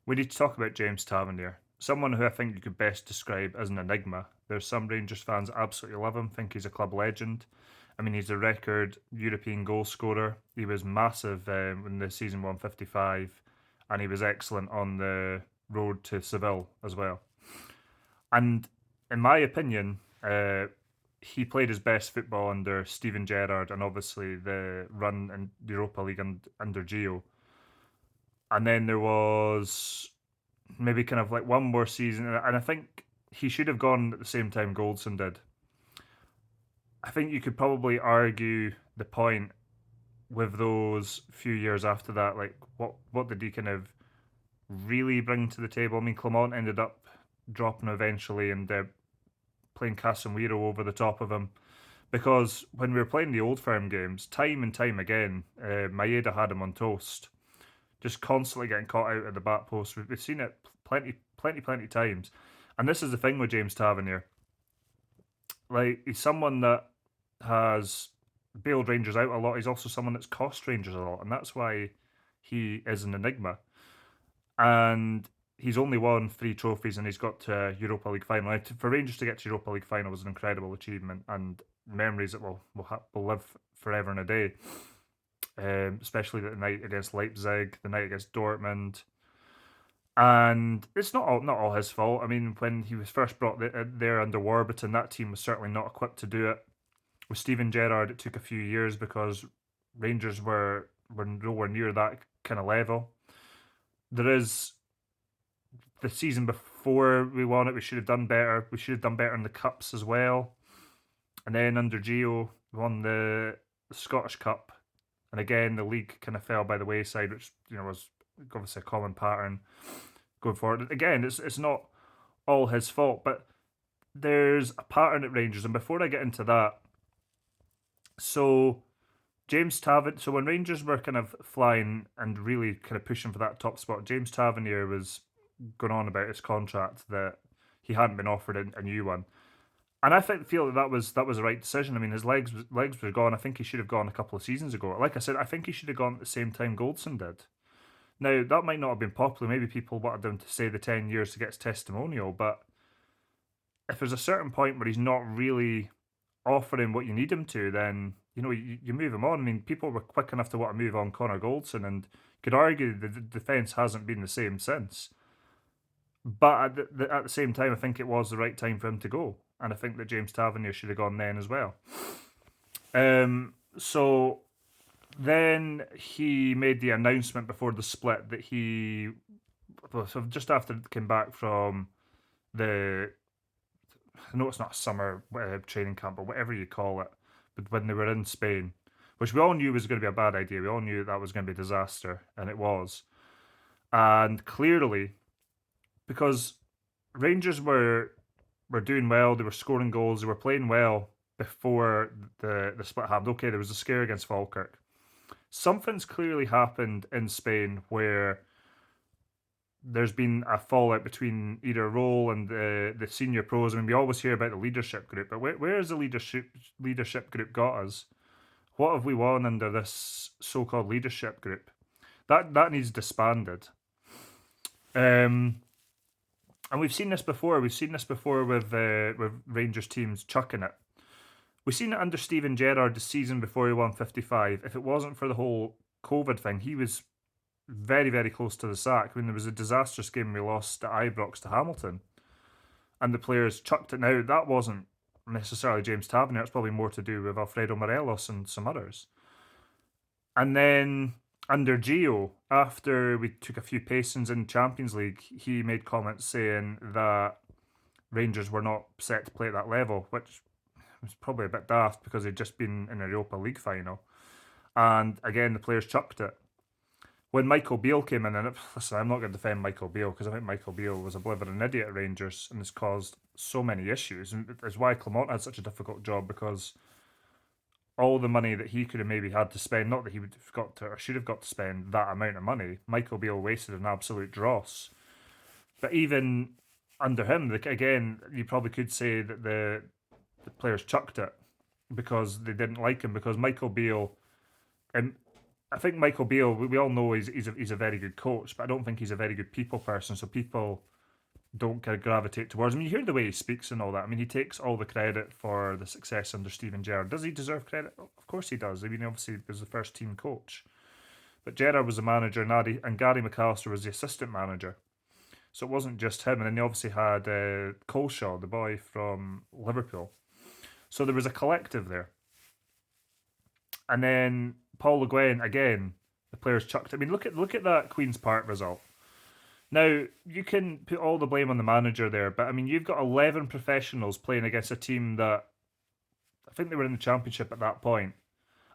We need to talk about James Tavernier, someone who I think you could best describe as an enigma. There's some Rangers fans that absolutely love him, think he's a club legend. I mean, he's a record European goal scorer. He was massive when the season won 55, and he was excellent on the road to Seville as well. And in my opinion, he played his best football under Steven Gerrard and obviously the run in the Europa League under Gio. And then there was maybe kind of like one more season, and I think he should have gone at the same time Goldson did. I think you could probably argue the point with those few years after that, like what did he kind of really bring to the table? I mean, Clement ended up dropping eventually and playing Casemiro over the top of him. Because when we were playing the old firm games, time and time again, Maeda had him on toast, just constantly getting caught out at the back post. We've seen it plenty times. And this is the thing with James Tavernier. Like, he's someone that has bailed Rangers out a lot. He's also someone that's cost Rangers a lot. And that's why he is an enigma. And he's only won 3 trophies and he's got to a Europa League final. Now, for Rangers to get to Europa League final was an incredible achievement and memories that will live forever and a day. Especially the night against Leipzig, the night against Dortmund, and it's not all his fault. I mean, when he was first brought there under Warburton, that team was certainly not equipped to do it. With Steven Gerrard, it took a few years because Rangers were nowhere near that kind of level. There is the season before we won it, we should have done better. We should have done better in the cups as well. And then under Gio, we won the Scottish Cup, and again the league kind of fell by the wayside, which was obviously a common pattern going forward. Again, it's not all his fault, but there's a pattern at Rangers. And before I get into that, so so when Rangers were kind of flying and really kind of pushing for that top spot, James Tavernier was going on about his contract that he hadn't been offered a new one. And I feel that was the right decision. I mean, his legs were gone. I think he should have gone a couple of seasons ago. Like I said, I think he should have gone at the same time Goldson did. Now, that might not have been popular. Maybe people wanted him to stay the 10 years to get his testimonial, but if there's a certain point where he's not really offering what you need him to, then you move him on. I mean, people were quick enough to want to move on Connor Goldson, and could argue the defence hasn't been the same since. But at the same time, I think it was the right time for him to go, and I think that James Tavernier should have gone then as well. So then he made the announcement before the split that so just after he came back from the, I know it's not a summer training camp or whatever you call it, but when they were in Spain, which we all knew was going to be a bad idea. We all knew that was going to be a disaster, and it was. And clearly, because Rangers were doing well, they were scoring goals, they were playing well before the split happened. Okay, there was a scare against Falkirk. Something's clearly happened in Spain where there's been a fallout between either Roll and the senior pros. I mean, we always hear about the leadership group, but where has the leadership group got us? What have we won under this so-called leadership group? That needs disbanded. And we've seen this before. We've seen this before with Rangers teams chucking it. We've seen it under Steven Gerrard the season before he won 55. If it wasn't for the whole COVID thing, he was very close to the sack. When there was a disastrous game we lost at Ibrox to Hamilton, and the players chucked it. Now, that wasn't necessarily James Tavernier. It's probably more to do with Alfredo Morelos and some others. And then under Gio, after we took a few pacings in Champions League, he made comments saying that Rangers were not set to play at that level, which was probably a bit daft because they'd just been in a Europa League final. And again, the players chucked it. When Michael Beale came in, and listen, I'm not going to defend Michael Beale because I think Michael Beale was a blithering idiot at Rangers and has caused so many issues. And it's why Clement had such a difficult job, because all the money that he could have maybe had to spend, not that he would have got to or should have got to spend that amount of money, Michael Beale wasted an absolute dross. But even under him, again, you probably could say that the players chucked it because they didn't like him, because Michael Beale, I think Michael Beale, we all know he's a very good coach, but I don't think he's a very good people person. So people don't kind of gravitate towards him. You hear the way he speaks and all that. I mean, he takes all the credit for the success under Steven Gerrard. Does he deserve credit? Of course he does. I mean, obviously, he was the first team coach. But Gerrard was the manager, and Gary McAllister was the assistant manager. So it wasn't just him. And then they obviously had Colshaw, the boy from Liverpool. So there was a collective there. And then Paul Le Guen, again, the players chucked. I mean, look at that Queen's Park result. Now, you can put all the blame on the manager there, but I mean, you've got 11 professionals playing against a team that I think they were in the championship at that point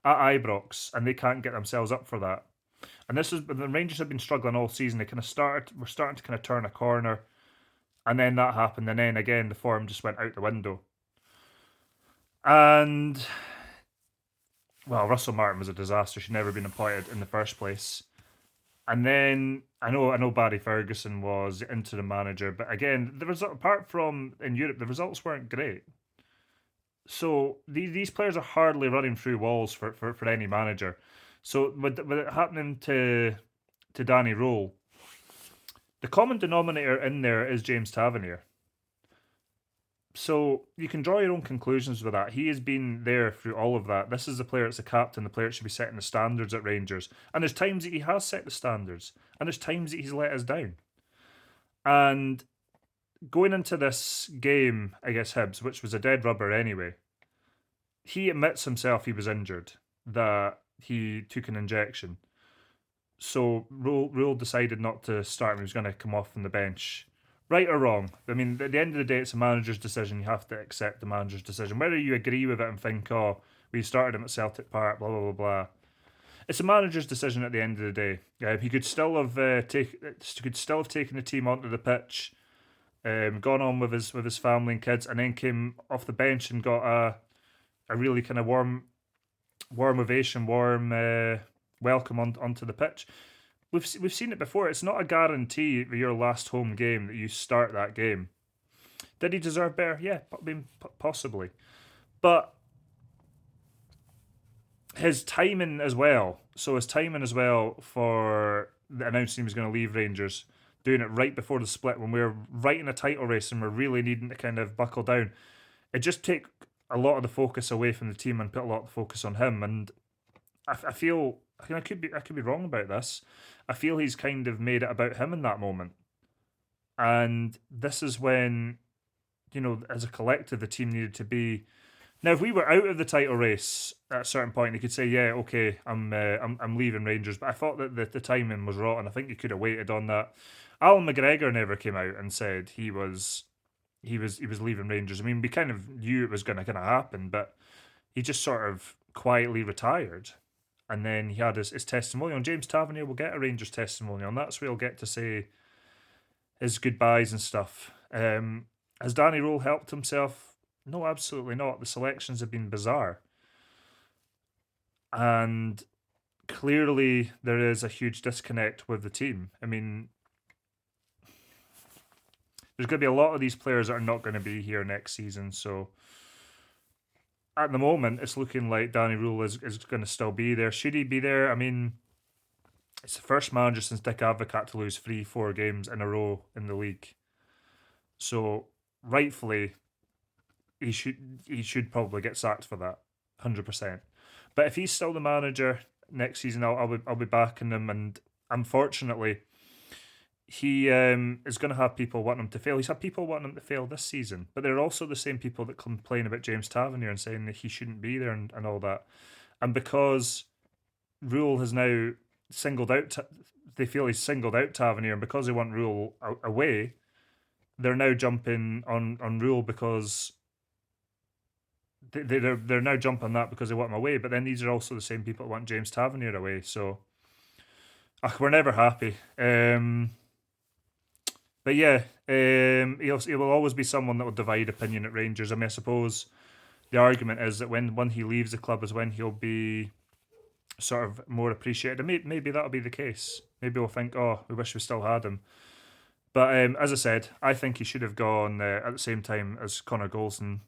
at Ibrox, and they can't get themselves up for that. And this is the Rangers have been struggling all season. They kind of were starting to kind of turn a corner, and then that happened, and then again the form just went out the window. And well, Russell Martin was a disaster. Should never been appointed in the first place. And then I know Barry Ferguson was interim manager, but again, the result apart from in Europe, the results weren't great. So these players are hardly running through walls for any manager. So with it happening to Danny Role, the common denominator in there is James Tavernier. So you can draw your own conclusions with that. He has been there through all of that. This is the player that's the captain, the player that should be setting the standards at Rangers. And there's times that he has set the standards, and there's times that he's let us down. And going into this game against Hibs, which was a dead rubber anyway, he admits himself he was injured, that he took an injection. So Rule decided not to start him. He was going to come off from the bench. Right or wrong? I mean, at the end of the day, it's a manager's decision. You have to accept the manager's decision. Whether you agree with it and think, oh, we started him at Celtic Park, blah, blah, blah, blah. It's a manager's decision at the end of the day. He could still have taken the team onto the pitch, gone on with his family and kids, and then came off the bench and got a really kind of warm ovation, warm welcome onto the pitch. We've seen it before. It's not a guarantee for your last home game that you start that game. Did he deserve better? Yeah, possibly. But his timing as well. So his timing as well for the announcing he was going to leave Rangers, doing it right before the split when we were right in a title race and we're really needing to kind of buckle down. It just take a lot of the focus away from the team and put a lot of the focus on him. And I feel I could be wrong about this. I feel he's kind of made it about him in that moment. And this is when, as a collective, the team needed to be. Now, if we were out of the title race at a certain point, he could say, "Yeah, okay, I'm leaving Rangers." But I thought that the timing was rotten. I think he could have waited on that. Alan McGregor never came out and said he was leaving Rangers. I mean, we kind of knew it was going to kind of happen, but he just sort of quietly retired. And then he had his testimonial. And James Tavernier will get a Rangers testimonial, and that's where he'll get to say his goodbyes and stuff. Has Danny Role helped himself? No, absolutely not. The selections have been bizarre. And clearly there is a huge disconnect with the team. I mean, there's going to be a lot of these players that are not going to be here next season, so at the moment, it's looking like Danny Rule is going to still be there. Should he be there? I mean, it's the first manager since Dick Advocaat to lose 3-4 games in a row in the league. So rightfully, he should probably get sacked for that, 100%. But if he's still the manager next season, I'll be backing him. And unfortunately, he is going to have people wanting him to fail. He's had people wanting him to fail this season, but they're also the same people that complain about James Tavernier and saying that he shouldn't be there and all that. And because Rule has now singled out, they feel he's singled out Tavernier, and because they want Rule away, they're now jumping on Rule because they're now jumping that because they want him away. But then these are also the same people that want James Tavernier away. So we're never happy. But yeah, he will always be someone that will divide opinion at Rangers. I mean, I suppose the argument is that when he leaves the club is when he'll be sort of more appreciated. And maybe that'll be the case. Maybe we'll think, oh, we wish we still had him. But as I said, I think he should have gone at the same time as Connor Golson.